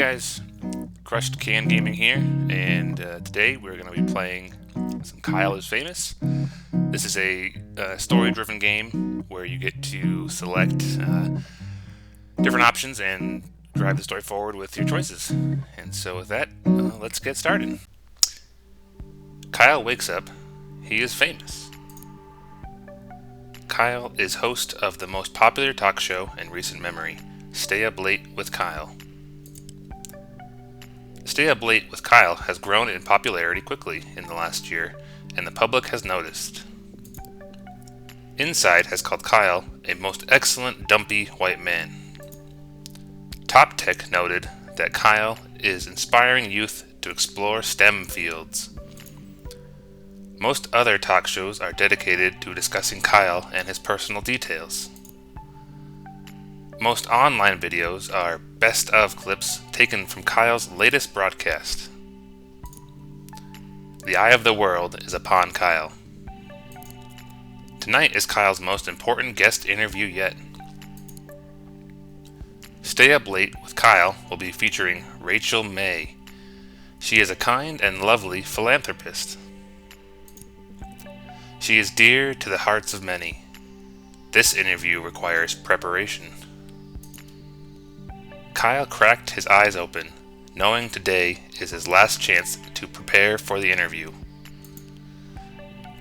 guys, Crushed Can Gaming here, and today we're going to be playing some Kyle is Famous. This is a story-driven game where you get to select different options and drive the story forward with your choices. And so with that, let's get started. Kyle wakes up. He is famous. Kyle is host of the most popular talk show in recent memory, Stay Up Late with Kyle. Stay Up Late with Kyle has grown in popularity quickly in the last year, and the public has noticed. Inside has called Kyle a most excellent dumpy white man. Top Tech noted that Kyle is inspiring youth to explore STEM fields. Most other talk shows are dedicated to discussing Kyle and his personal details. Most online videos are best of clips taken from Kyle's latest broadcast. The eye of the world is upon Kyle. Tonight is Kyle's most important guest interview yet. Stay Up Late with Kyle will be featuring Rachel May. She is a kind and lovely philanthropist. She is dear to the hearts of many. This interview requires preparation. Kyle cracked his eyes open, knowing today is his last chance to prepare for the interview.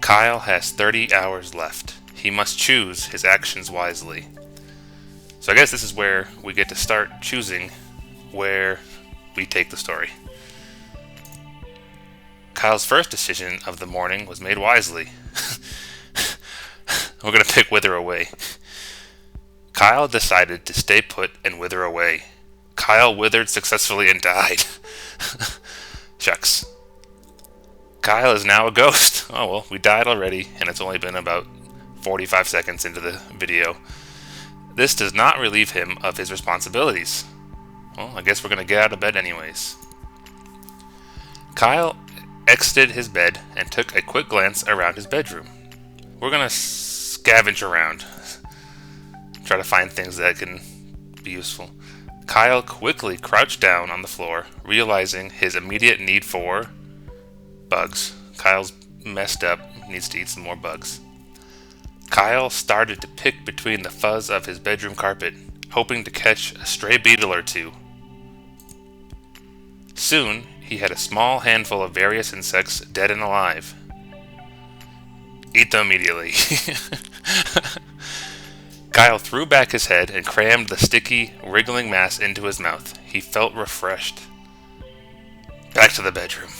Kyle has 30 hours left. He must choose his actions wisely. So I guess this is where we get to start choosing where we take the story. Kyle's first decision of the morning was made wisely. We're going to pick Wither Away. Kyle decided to stay put and wither away. Kyle withered successfully and died. Shucks. Kyle is now a ghost. Oh well, we died already, and it's only been about 45 seconds into the video. This does not relieve him of his responsibilities. Well, I guess we're going to get out of bed anyways. Kyle exited his bed and took a quick glance around his bedroom. We're going to scavenge around. Try to find things that can be useful. Kyle quickly crouched down on the floor, realizing his immediate need for bugs. Kyle's messed up, needs to eat some more bugs. Kyle started to pick between the fuzz of his bedroom carpet, hoping to catch a stray beetle or two. Soon, he had a small handful of various insects, dead and alive. Eat them immediately. Kyle threw back his head and crammed the sticky, wriggling mass into his mouth. He felt refreshed. Back to the bedroom.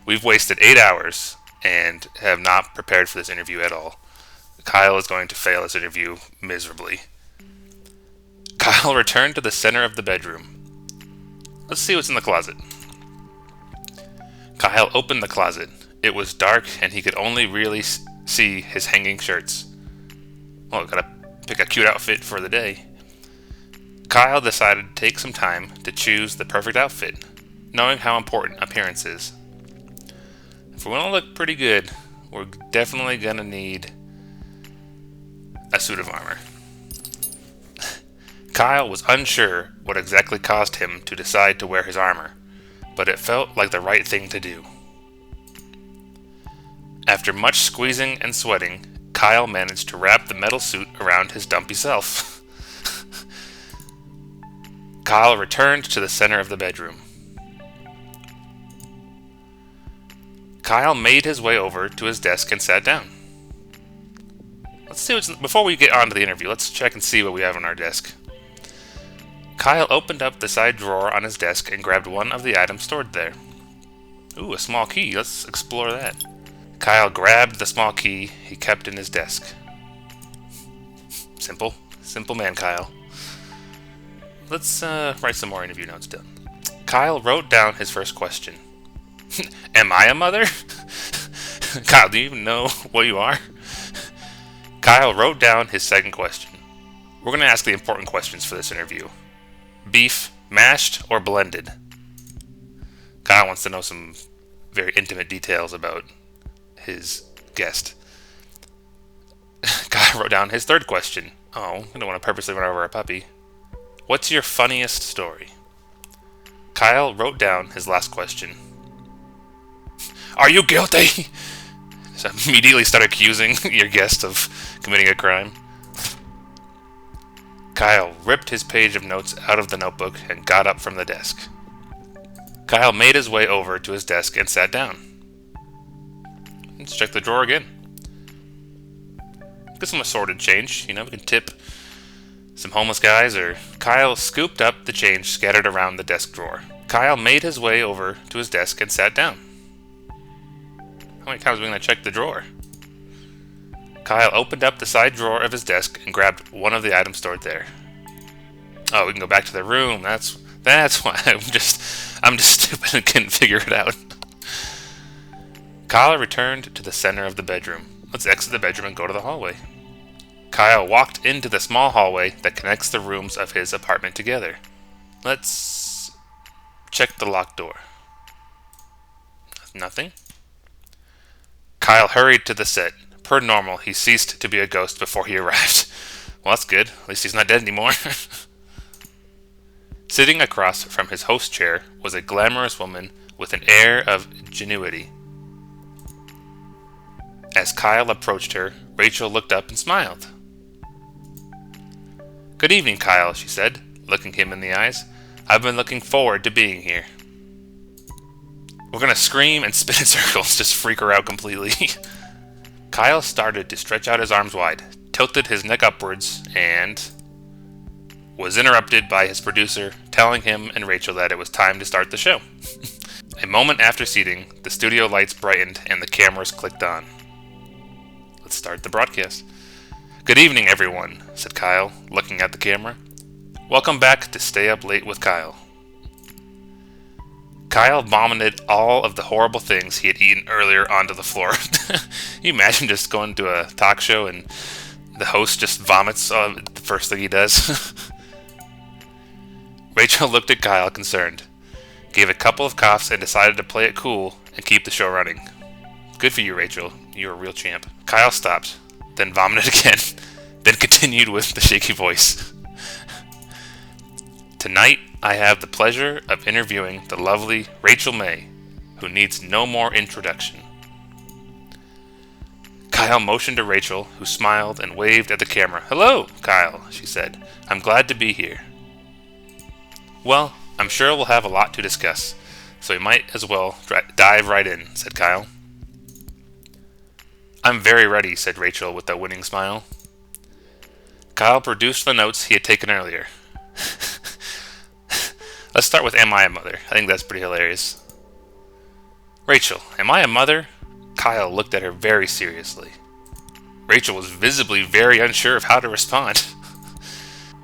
We've wasted 8 hours and have not prepared for this interview at all. Kyle is going to fail this interview miserably. Kyle returned to the center of the bedroom. Let's see what's in the closet. Kyle opened the closet. It was dark and he could only really see his hanging shirts. Well, gotta pick a cute outfit for the day. Kyle decided to take some time to choose the perfect outfit, knowing how important appearance is. If we want to look pretty good, we're definitely gonna need a suit of armor. Kyle was unsure what exactly caused him to decide to wear his armor, but it felt like the right thing to do. After much squeezing and sweating, Kyle managed to wrap the metal suit around his dumpy self. Kyle returned to the center of the bedroom. Kyle made his way over to his desk and sat down. Let's see before we get on to the interview, let's check and see what we have on our desk. Kyle opened up the side drawer on his desk and grabbed one of the items stored there. Ooh, a small key. Let's explore that. Kyle grabbed the small key he kept in his desk. Simple man, Kyle. Let's write some more interview notes down. Kyle wrote down his first question. Am I a mother? Kyle, do you even know what you are? Kyle wrote down his second question. We're going to ask the important questions for this interview. Beef, mashed or blended? Kyle wants to know some very intimate details about his guest. Kyle wrote down his third question. Oh, I don't want to purposely run over a puppy. What's your funniest story? Kyle wrote down his last question. Are you guilty? So immediately start accusing your guest of committing a crime. Kyle ripped his page of notes out of the notebook and got up from the desk. Kyle made his way over to his desk and sat down. Let's check the drawer again. Get some assorted change. We can tip some homeless guys, or... Kyle scooped up the change scattered around the desk drawer. Kyle made his way over to his desk and sat down. How many times are we going to check the drawer? Kyle opened up the side drawer of his desk and grabbed one of the items stored there. Oh, we can go back to the room. That's why I'm just stupid and couldn't figure it out. Kyle returned to the center of the bedroom. Let's exit the bedroom and go to the hallway. Kyle walked into the small hallway that connects the rooms of his apartment together. Let's check the locked door. Nothing. Kyle hurried to the set. Per normal, he ceased to be a ghost before he arrived. Well, that's good. At least he's not dead anymore. Sitting across from his host chair was a glamorous woman with an air of ingenuity. As Kyle approached her, Rachel looked up and smiled. Good evening, Kyle, she said, looking him in the eyes. I've been looking forward to being here. We're gonna scream and spin in circles, just freak her out completely. Kyle started to stretch out his arms wide, tilted his neck upwards, and was interrupted by his producer telling him and Rachel that it was time to start the show. A moment after seating, the studio lights brightened and the cameras clicked on. Let's start the broadcast. Good evening, everyone, said Kyle, looking at the camera. Welcome back to Stay Up Late with Kyle. Kyle vomited all of the horrible things he had eaten earlier onto the floor. Can you imagine just going to a talk show and the host just vomits the first thing he does? Rachel looked at Kyle concerned, gave a couple of coughs, and decided to play it cool and keep the show running. Good for you, Rachel. You're a real champ. Kyle stopped, then vomited again, then continued with the shaky voice. Tonight, I have the pleasure of interviewing the lovely Rachel May, who needs no more introduction. Kyle motioned to Rachel, who smiled and waved at the camera. Hello, Kyle, she said. I'm glad to be here. Well, I'm sure we'll have a lot to discuss, so we might as well dive right in, said Kyle. I'm very ready, said Rachel with a winning smile. Kyle produced the notes he had taken earlier. Let's start with Am I a Mother? I think that's pretty hilarious. Rachel, am I a mother? Kyle looked at her very seriously. Rachel was visibly very unsure of how to respond.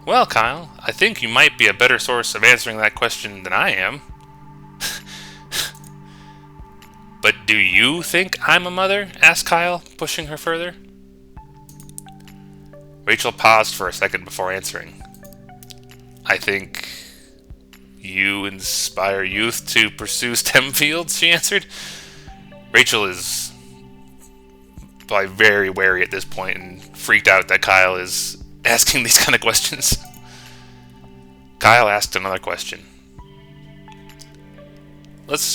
Well, Kyle, I think you might be a better source of answering that question than I am. But do you think I'm a mother? Asked Kyle, pushing her further. Rachel paused for a second before answering. I think you inspire youth to pursue STEM fields, she answered. Rachel is probably very wary at this point and freaked out that Kyle is asking these kind of questions. Kyle asked another question. Let's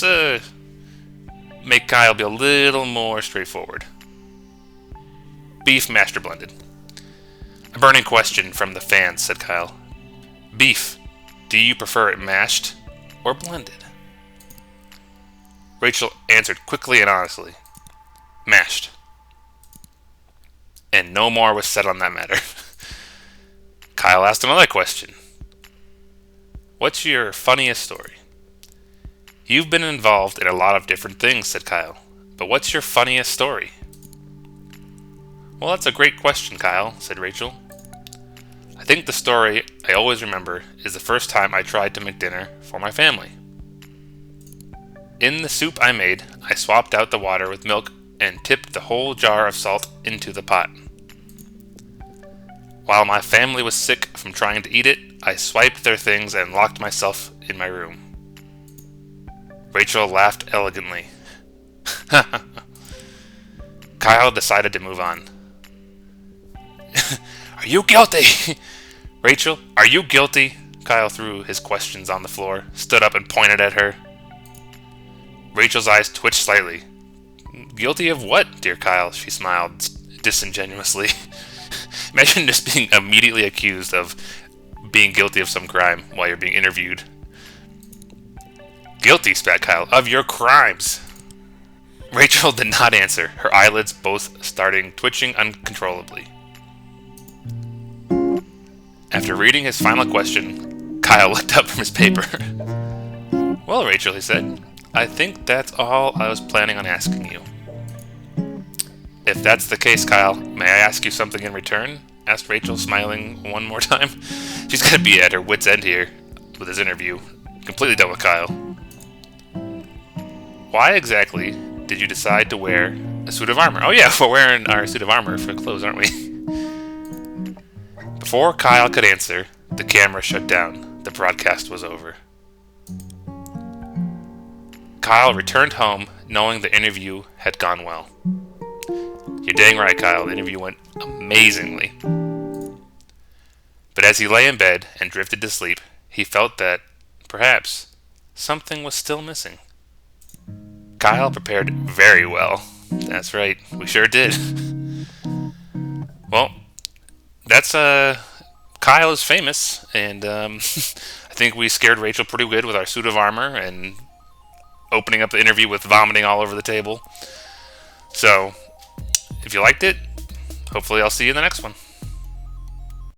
make Kyle be a little more straightforward. Beef, mashed or blended? A burning question from the fans, said Kyle. Beef. Do you prefer it mashed or blended? Rachel answered quickly and honestly. Mashed. And no more was said on that matter. Kyle asked another question. What's your funniest story? You've been involved in a lot of different things, said Kyle. But what's your funniest story? Well, that's a great question, Kyle, said Rachel. I think the story I always remember is the first time I tried to make dinner for my family. In the soup I made, I swapped out the water with milk and tipped the whole jar of salt into the pot. While my family was sick from trying to eat it, I swiped their things and locked myself in my room. Rachel laughed elegantly. Kyle decided to move on. Are you guilty? Rachel, are you guilty? Kyle threw his questions on the floor, stood up and pointed at her. Rachel's eyes twitched slightly. Guilty of what, dear Kyle? She smiled disingenuously. Imagine just being immediately accused of being guilty of some crime while you're being interviewed. Guilty, spat Kyle, of your crimes. Rachel did not answer, her eyelids both starting twitching uncontrollably. After reading his final question, Kyle looked up from his paper. Well, Rachel, he said, I think that's all I was planning on asking you. If that's the case, Kyle, may I ask you something in return? Asked Rachel, smiling one more time. She's going to be at her wit's end here with his interview. Completely done with Kyle. Why exactly did you decide to wear a suit of armor? Oh yeah, we're wearing our suit of armor for clothes, aren't we? Before Kyle could answer, the camera shut down. The broadcast was over. Kyle returned home knowing the interview had gone well. You're dang right, Kyle. The interview went amazingly. But as he lay in bed and drifted to sleep, he felt that, perhaps, something was still missing. Kyle prepared very well. That's right, we sure did. Well, that's, Kyle is famous, and, I think we scared Rachel pretty good with our suit of armor and opening up the interview with vomiting all over the table. So, if you liked it, hopefully I'll see you in the next one.